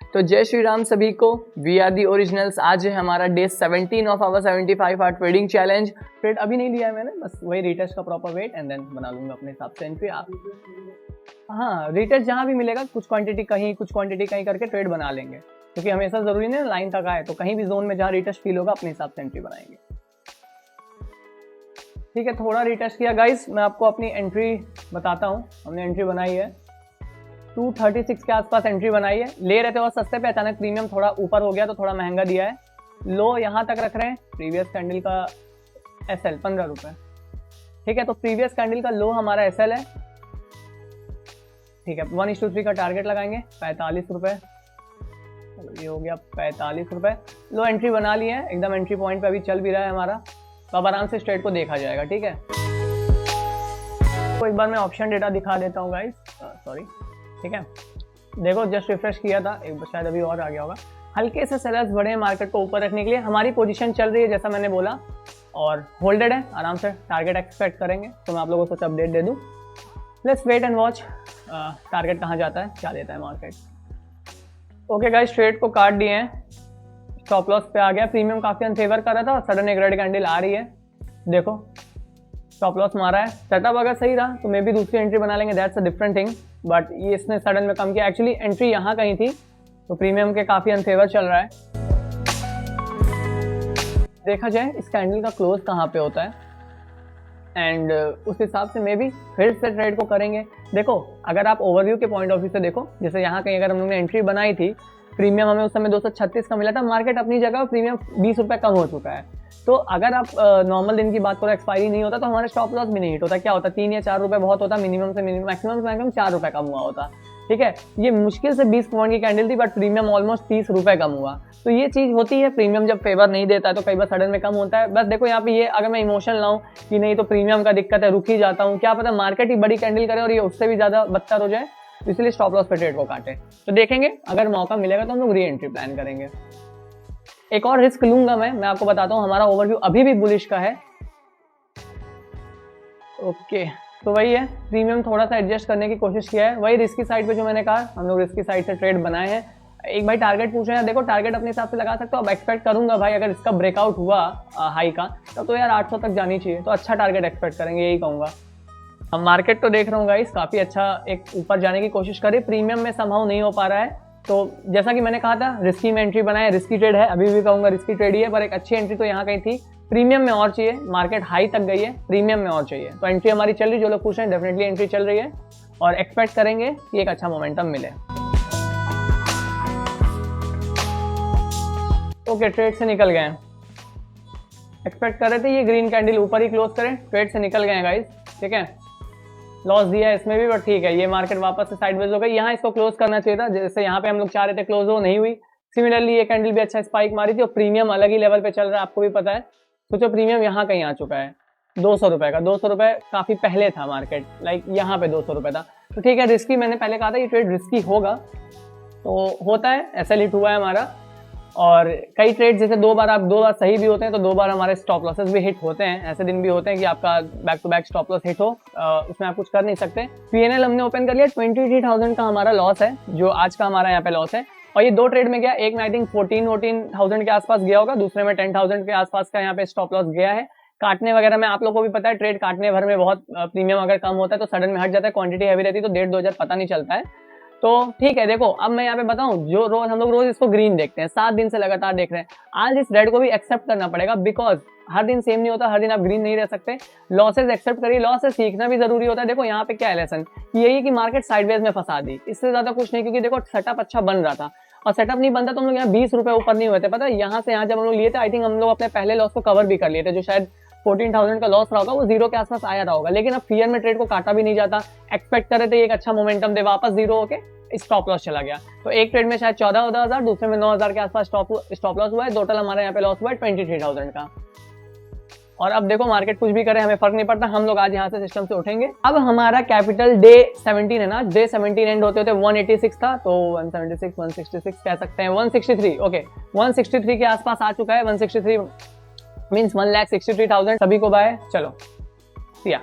तो जय श्री राम सभी को, वी आर दी ओरिजिनल्स। आज है हमारा day 17 of our 75 hour trading challenge. Trade अभी नहीं लिया है मैंने, बस वही रिटेस्ट का प्रॉपर वेट एंड देन बना लूंगा अपने हिसाब से एंट्री। आप हाँ, रिटेस्ट जहाँ भी मिलेगा कुछ क्वांटिटी कहीं करके ट्रेड बना लेंगे, क्योंकि हमेशा जरूरी नहीं लाइन तक आए, तो कहीं भी जोन में जहाँ रिटेस्ट फील होगा अपने हिसाब से एंट्री बनाएंगे। ठीक है, थोड़ा रिटेस्ट किया गाइस। मैं आपको अपनी एंट्री बताता हूँ। हमने एंट्री बनाई है 236 के आसपास एंट्री बनाई है। ले रहे थे और सस्ते पे, अचानक प्रीमियम थोड़ा ऊपर हो गया तो थोड़ा महंगा दिया है। लो यहाँ तक रख रहे हैं। प्रीवियस कैंडल का एसएल 15 रुपये। ठीक है, तो प्रीवियस कैंडल का लो हमारा एसएल है। ठीक है, 1:3 का टारगेट लगाएंगे 45 रुपये। ये हो गया 45 रुपये। लो एंट्री बना ली है, एकदम एंट्री पॉइंट पे अभी चल भी रहा है हमारा, तो अब आराम से स्ट्रेट को देखा जाएगा। ठीक है, तो एक बार मैं ऑप्शन डेटा दिखा देता हूँ गाइस। सॉरी, ठीक है, देखो जस्ट रिफ्रेश किया था, एक शायद अभी और आ गया होगा। हल्के से सेलर्स बढ़े हैं मार्केट को ऊपर रखने के लिए। हमारी पोजीशन चल रही है जैसा मैंने बोला, और होल्डेड है, आराम से टारगेट एक्सपेक्ट करेंगे। तो मैं आप लोगों को कुछ अपडेट दे दूं। Let's wait and watch target कहाँ जाता है, क्या देता है मार्केट। ओके गाइस, ट्रेड को काट दिए हैं, स्टॉप लॉस पे आ गया। प्रीमियम काफी अनफेवर कर रहा था और सडन एक रेड कैंडल आ रही है। देखो स्टॉप लॉस मारा है। सेटअप अगर सही रहा तो मे भी दूसरी एंट्री बना लेंगे, that's a different thing, but ये इसने सडन में कम किया। एक्चुअली एंट्री यहाँ कहीं थी, तो प्रीमियम के काफी अनफेवर चल रहा है। देखा जाए इस कैंडल का क्लोज कहाँ पे होता है, एंड उस हिसाब से मे भी फिर से ट्रेड को करेंगे। देखो अगर आप ओवरव्यू के पॉइंट ऑफ व्यू से देखो, जैसे यहाँ कहीं अगर हम लोगों ने एंट्री बनाई थी, प्रीमियम हमें उस समय 236 का मिला था, मार्केट अपनी जगह प्रीमियम 20 रुपये कम हो चुका है। तो अगर आप नॉर्मल दिन की बात करो, एक्सपायरी नहीं होता तो हमारे स्टॉप लॉस भी नहीं हिट होता। क्या होता, 3 या 4 रुपये बहुत होता, मिनिमम से मिनिमम, मैक्सिमम से मैक्सिमम 4 रुपये कम हुआ होता। ठीक है, ये मुश्किल से 20 पॉइंट की कैंडल थी, बट प्रीमियम ऑलमोस्ट 30 रुपये कम हुआ। तो ये चीज़ होती है, प्रीमियम जब फेवर नहीं देता है तो कई बार सडन में कम होता है। बस देखो यहाँ पे ये, अगर मैं इमोशन लाऊं कि नहीं तो प्रीमियम का दिक्कत है, रुक ही जाता हूँ, क्या पता मार्केट ही बड़ी कैंडल करे और ये उससे भी ज़्यादा बदतर हो जाए, इसलिए स्टॉप लॉस पे ट्रेड को काटे। तो देखेंगे, अगर मौका मिलेगा तो हम लोग री एंट्री प्लान करेंगे। एक और रिस्क लूंगा मैं आपको बताता हूँ। हमारा ओवरव्यू अभी भी बुलिश का है। ओके, तो वही है, प्रीमियम थोड़ा सा एडजस्ट करने की कोशिश किया है। वही रिस्की साइड पे जो मैंने कहा, हम लोग रिस्की साइड से ट्रेड बनाए हैं। एक भाई टारगेट पूछ रहे हैं, देखो टारगेट अपने हिसाब से लगा सकते हो। अब एक्सपेक्ट करूंगा भाई, अगर इसका ब्रेकआउट हुआ हाई का, तो यार 800 तक जानी चाहिए, तो अच्छा टारगेट एक्सपेक्ट करेंगे, यही कहूँगा। अब मार्केट तो देख रहा हूँ गाइस, काफ़ी अच्छा एक ऊपर जाने की कोशिश करे, प्रीमियम में समहाउ नहीं हो पा रहा है। तो जैसा कि मैंने कहा था, रिस्की में एंट्री बनाए, रिस्की ट्रेड है, अभी भी कहूँगा रिस्की ट्रेड ही है, पर एक अच्छी एंट्री तो यहाँ कहीं थी। प्रीमियम में और चाहिए, मार्केट हाई तक गई है, प्रीमियम में और चाहिए, तो एंट्री हमारी चल रही। जो लोग पूछ रहे हैं, डेफिनेटली एंट्री चल रही है और एक्सपेक्ट करेंगे कि एक अच्छा मोमेंटम मिले। ओके, ट्रेड से निकल गए। एक्सपेक्ट कर रहे थे ये ग्रीन कैंडल ऊपर ही क्लोज करें, ट्रेड से निकल गए गाइस। ठीक है, लॉस दिया है इसमें भी, बट ठीक है, ये मार्केट वापस से साइडवेज हो गई। यहाँ इसको क्लोज करना चाहिए था, जैसे यहाँ पे हम लोग चाह रहे थे क्लोज हो, नहीं हुई। सिमिलरली ये कैंडल भी अच्छा स्पाइक मारी थी और प्रीमियम अलग ही लेवल पे चल रहा है, आपको भी पता है। सोचो प्रीमियम यहाँ कहीं आ चुका है 200 रुपये का। 200 रुपये काफ़ी पहले था मार्केट, लाइक यहाँ पे 200 रुपये था। तो ठीक है, रिस्की, मैंने पहले कहा था ये ट्रेड रिस्की होगा, तो होता है, एसएल हिट हुआ है हमारा। और कई ट्रेड जैसे दो बार सही भी होते हैं, तो 2 बार हमारे स्टॉप लॉसेस भी हिट होते हैं। ऐसे दिन भी होते हैं कि आपका back to back stop loss hit हो, उसमें आप कुछ कर नहीं सकते। पीएनएल हमने ओपन कर लिया, 23,000 का हमारा लॉस है, जो आज का हमारा यहाँ पे लॉस है। और ये 2 ट्रेड में गया, एक में आई थिंक 14,000 के आसपास गया होगा, दूसरे में 10,000 के आसपास का यहाँ पे स्टॉप लॉस गया है। काटने वगैरह में आप लोगों को भी पता है, ट्रेड काटने भर में बहुत प्रीमियम अगर कम होता है तो सडन में हट जाता है, क्वांटिटी हैवी रहती है तो 1,500-2 हज़ार पता नहीं चलता है। तो ठीक है, देखो अब मैं यहाँ पे बताऊं, जो रोज हम लोग रोज इसको ग्रीन देखते हैं, 7 दिन से लगातार देख रहे हैं, आज इस रेड को भी एक्सेप्ट करना पड़ेगा, बिकॉज हर दिन सेम नहीं होता, हर दिन आप ग्रीन नहीं रह सकते। लॉसेस एक्सेप्ट करिए, लॉस से सीखना भी जरूरी होता है। देखो यहाँ पे क्या है लेसन, यही कि मार्केट साइडवेज में फंसा दी, इससे ज्यादा कुछ नहीं, क्योंकि देखो सेटअप अच्छा बन रहा था, और सेटअप नहीं बनता तो हम लोग यहाँ 20 रुपये ऊपर नहीं हुए थे। पता है, यहाँ से यहाँ जब हम लोग लिए थे, आई थिंक हम लोग अपने पहले लॉस को कवर भी कर लिए थे, जो शायद 14,000 का लॉस रहा होगा, वो 0 के आसपास आया रहा होगा। लेकिन अब फियर में ट्रेड को काटा भी नहीं जाता, एक्सपेक्ट कर रहे थे एक अच्छा मोमेंटम दे, वापस 0 होके स्टॉप लॉस चला गया। तो एक ट्रेड में शायद 14 हज़ार, दूसरे में 9 हज़ार के आसपास स्टॉप लॉस हुआ है। टोटल हमारे यहाँ पे लॉस हुआ है 23,000 का। और अब देखो मार्केट कुछ भी करे, हमें फर्क नहीं पड़ता, हम लोग आज यहाँ से सिस्टम से उठेंगे। अब हमारा कैपिटल डे 17 है ना, डे 17 एंड होते होते 186 था, तो 176 166 कह सकते हैं, 163, ओके 163 के आसपास आ चुका है। 163 मीन्स 1,63,000। सभी को बाय, चलो सिया।